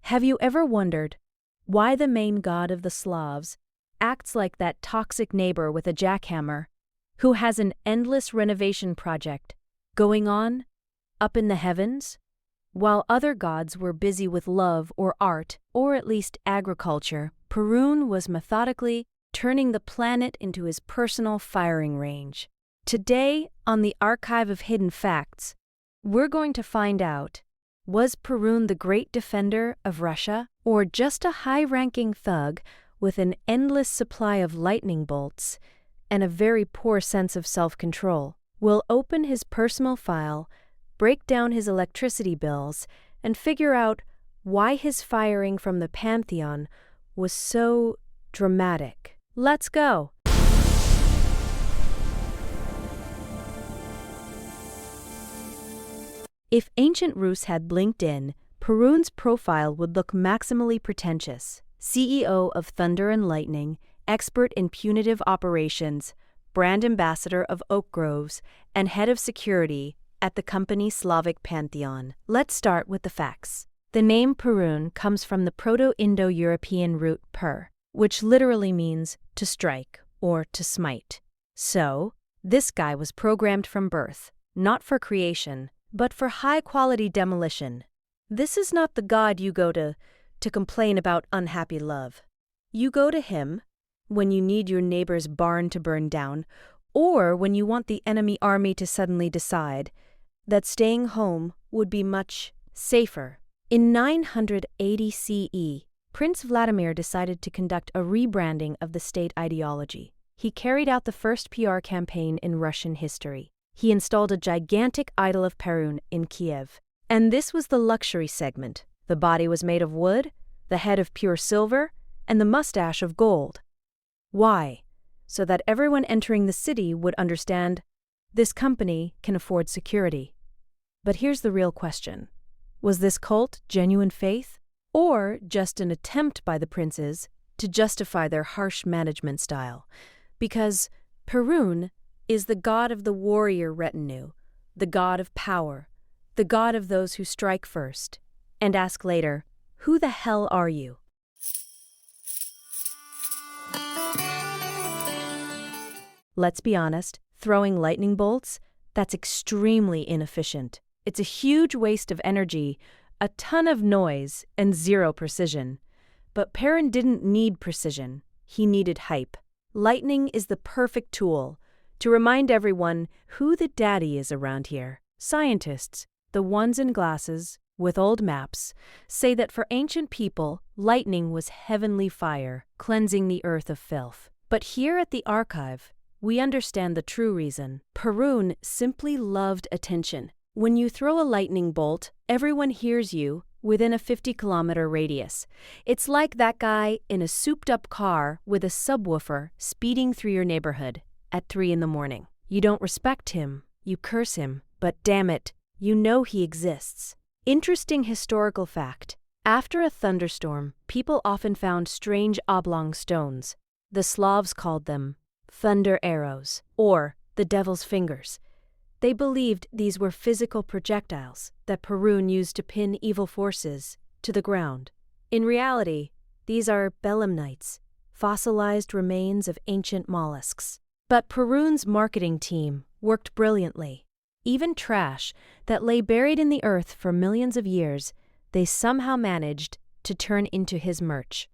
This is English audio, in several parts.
Have you ever wondered why the main god of the Slavs acts like that toxic neighbor with a jackhammer who has an endless renovation project going on up in the heavens? While other gods were busy with love or art, or at least agriculture, Perun was methodically turning the planet into his personal firing range. Today, on the Archive of Hidden Facts, we're going to find out, was Perun the great defender of Russia, or just a high-ranking thug with an endless supply of lightning bolts and a very poor sense of self-control? We'll open his personal file, break down his electricity bills, and figure out why his firing from the Pantheon was so dramatic. Let's go! If ancient Rus had LinkedIn, Perun's profile would look maximally pretentious. CEO of Thunder and Lightning, expert in punitive operations, brand ambassador of Oak Groves, and head of security at the company Slavic Pantheon. Let's start with the facts. The name Perun comes from the Proto-Indo-European root per, which literally means to strike or to smite. So, this guy was programmed from birth, not for creation, but for high-quality demolition. This is not the god you go to complain about unhappy love. You go to him when you need your neighbor's barn to burn down, or when you want the enemy army to suddenly decide that staying home would be much safer. In 980 CE, Prince Vladimir decided to conduct a rebranding of the state ideology. He carried out the first PR campaign in Russian history. He installed a gigantic idol of Perun in Kiev. And this was the luxury segment. The body was made of wood, the head of pure silver, and the mustache of gold. Why? So that everyone entering the city would understand this company can afford security. But here's the real question. Was this cult genuine faith, or just an attempt by the princes to justify their harsh management style? Because Perun is the god of the warrior retinue, the god of power, the god of those who strike first and ask later, "Who the hell are you?" Let's be honest, throwing lightning bolts, that's extremely inefficient. It's a huge waste of energy, a ton of noise, and zero precision. But Perun didn't need precision. He needed hype. Lightning is the perfect tool to remind everyone who the daddy is around here. Scientists, the ones in glasses with old maps, say that for ancient people, lightning was heavenly fire, cleansing the earth of filth. But here at the archive, we understand the true reason. Perun simply loved attention. When you throw a lightning bolt, everyone hears you within a 50-kilometer radius. It's like that guy in a souped-up car with a subwoofer speeding through your neighborhood at 3 in the morning. You don't respect him, you curse him, but damn it, you know he exists. Interesting historical fact. After a thunderstorm, people often found strange oblong stones. The Slavs called them thunder arrows, or the devil's fingers. They believed these were physical projectiles that Perun used to pin evil forces to the ground. In reality, these are belemnites, fossilized remains of ancient mollusks. But Perun's marketing team worked brilliantly. Even trash that lay buried in the earth for millions of years, they somehow managed to turn into his merch.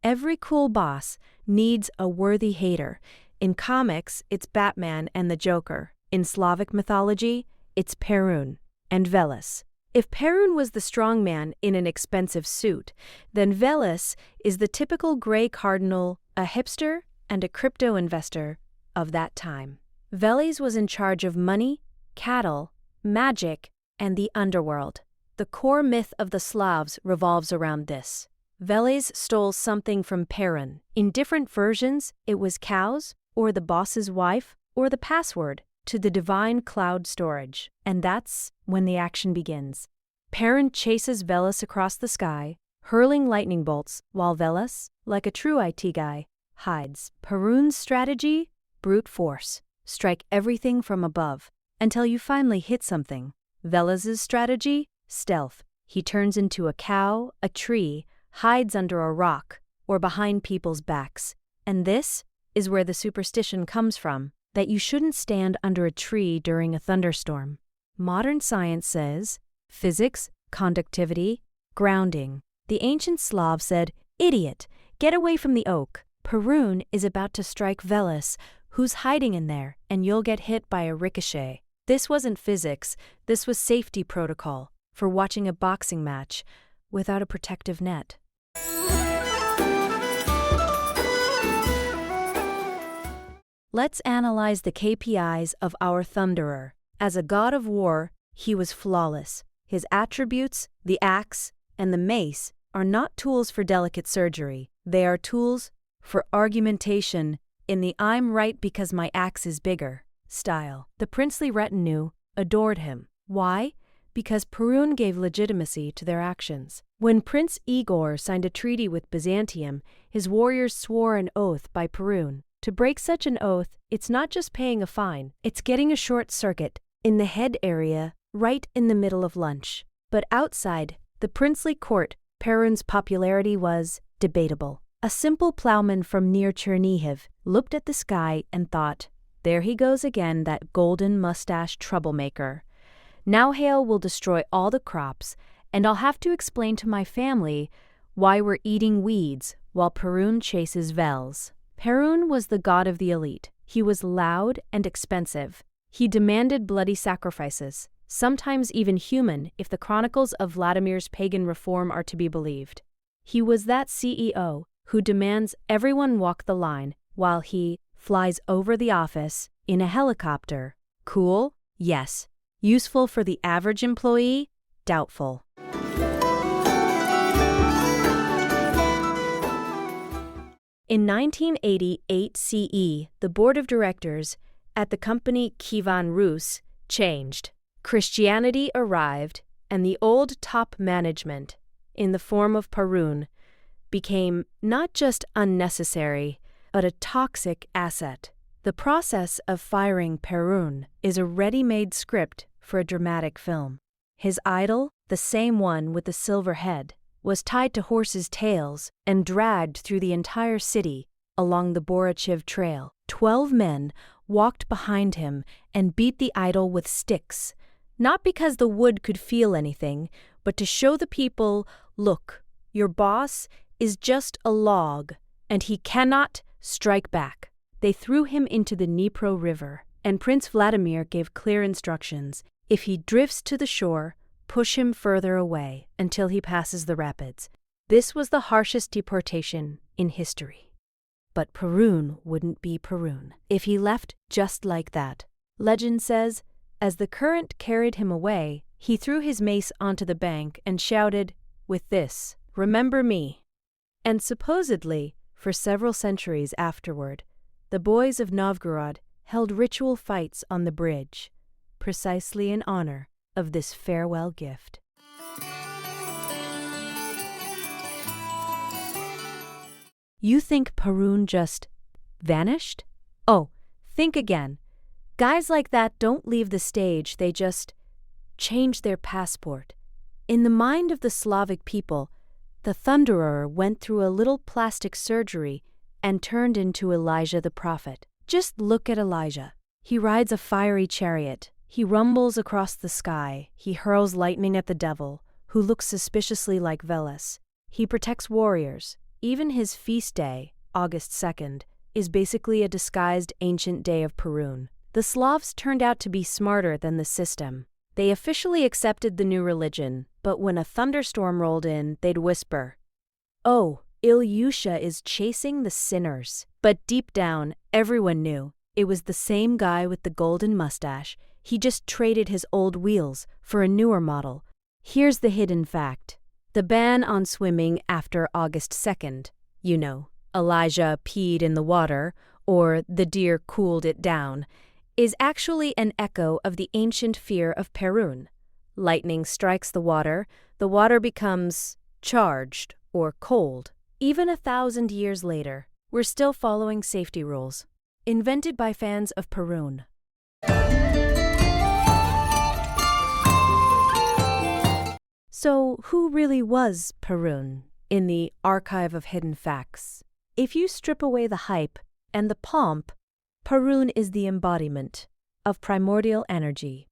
Every cool boss needs a worthy hater. In comics, it's Batman and the Joker. In Slavic mythology, it's Perun and Veles. If Perun was the strong man in an expensive suit, then Veles is the typical gray cardinal, a hipster and a crypto investor of that time. Veles was in charge of money, cattle, magic, and the underworld. The core myth of the Slavs revolves around this. Veles stole something from Perun. In different versions, it was cows, or the boss's wife, or the password to the divine cloud storage. And that's when the action begins. Perun chases Veles across the sky, hurling lightning bolts, while Veles, like a true IT guy, hides. Perun's strategy? Brute force. Strike everything from above. until you finally hit something. Veles' strategy? Stealth. He turns into a cow, a tree, hides under a rock, or behind people's backs. And this is where the superstition comes from, that you shouldn't stand under a tree during a thunderstorm. Modern science says physics, conductivity, grounding. The ancient Slav said, "Idiot, get away from the oak." Perun is about to strike Veles, who's hiding in there, and you'll get hit by a ricochet. This wasn't physics, this was safety protocol for watching a boxing match without a protective net. Let's analyze the KPIs of our Thunderer. As a god of war, he was flawless. His attributes, the axe, and the mace, are not tools for delicate surgery. They are tools for argumentation in the "I'm right because my axe is bigger" style. The princely retinue adored him. Why? Because Perun gave legitimacy to their actions. When Prince Igor signed a treaty with Byzantium, his warriors swore an oath by Perun. To break such an oath, it's not just paying a fine, it's getting a short circuit in the head area, right in the middle of lunch. But outside the princely court, Perun's popularity was debatable. A simple plowman from near Chernihiv looked at the sky and thought, "There he goes again, that golden mustache troublemaker. Now hail will destroy all the crops, and I'll have to explain to my family why we're eating weeds while Perun chases Veles." Perun was the god of the elite. He was loud and expensive. He demanded bloody sacrifices, sometimes even human if the chronicles of Vladimir's pagan reform are to be believed. He was that CEO who demands everyone walk the line while he flies over the office in a helicopter. Cool? Yes. Useful for the average employee? Doubtful. In 1988 CE, the board of directors at the company Kievan Rus changed. Christianity arrived, and the old top management, in the form of Perun, became not just unnecessary, but a toxic asset. The process of firing Perun is a ready-made script for a dramatic film. His idol, the same one with the silver head, was tied to horses' tails and dragged through the entire city along the Borachiv Trail. 12 men walked behind him and beat the idol with sticks, not because the wood could feel anything, but to show the people, "Look, your boss is just a log, and he cannot strike back." They threw him into the Dnipro River, and Prince Vladimir gave clear instructions. If he drifts to the shore, push him further away until he passes the rapids. This was the harshest deportation in history. But Perun wouldn't be Perun if he left just like that. Legend says, as the current carried him away, he threw his mace onto the bank and shouted, "With this, remember me." And supposedly, for several centuries afterward, the boys of Novgorod held ritual fights on the bridge, precisely in honor of this farewell gift. You think Perun just vanished? Oh, think again. Guys like that don't leave the stage, they just change their passport. In the mind of the Slavic people, the Thunderer went through a little plastic surgery and turned into Elijah the prophet. Just look at Elijah. He rides a fiery chariot. He rumbles across the sky. He hurls lightning at the devil, who looks suspiciously like Veles. He protects warriors. Even his feast day, August 2nd, is basically a disguised ancient day of Perun. The Slavs turned out to be smarter than the system. They officially accepted the new religion, but when a thunderstorm rolled in, they'd whisper, "Oh, Ilyusha is chasing the sinners." But deep down, everyone knew it was the same guy with the golden mustache. He just traded his old wheels for a newer model. Here's the hidden fact. The ban on swimming after August 2nd, you know, Elijah peed in the water, or the deer cooled it down, is actually an echo of the ancient fear of Perun. Lightning strikes the water becomes charged or cold. Even 1,000 years later, we're still following safety rules, invented by fans of Perun. So, who really was Perun in the Archive of Hidden Facts? If you strip away the hype and the pomp, Perun is the embodiment of primordial energy,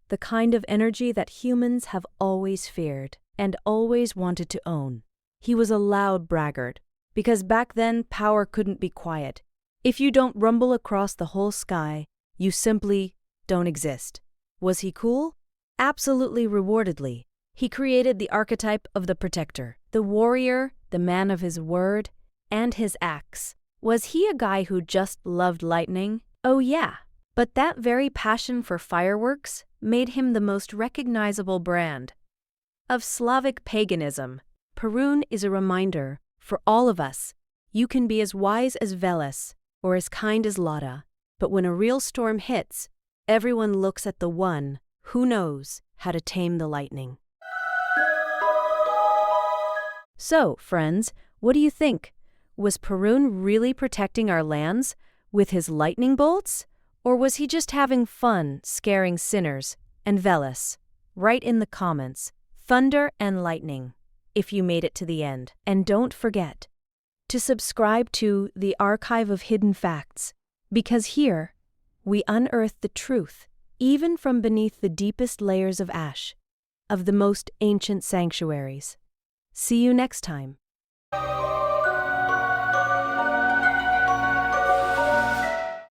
the kind of energy that humans have always feared and always wanted to own. He was a loud braggart, because back then power couldn't be quiet. If you don't rumble across the whole sky, you simply don't exist. Was he cool? Absolutely rewardedly. He created the archetype of the protector, the warrior, the man of his word, and his axe. Was he a guy who just loved lightning? Oh yeah. But that very passion for fireworks made him the most recognizable brand of Slavic paganism. Perun is a reminder for all of us. You can be as wise as Veles or as kind as Lada, but when a real storm hits, everyone looks at the one who knows how to tame the lightning. So, friends, what do you think? Was Perun really protecting our lands with his lightning bolts? Or was he just having fun scaring sinners and Veles? Write in the comments, thunder and lightning, if you made it to the end. And don't forget to subscribe to the Archive of Hidden Facts, because here we unearth the truth, even from beneath the deepest layers of ash, of the most ancient sanctuaries. See you next time.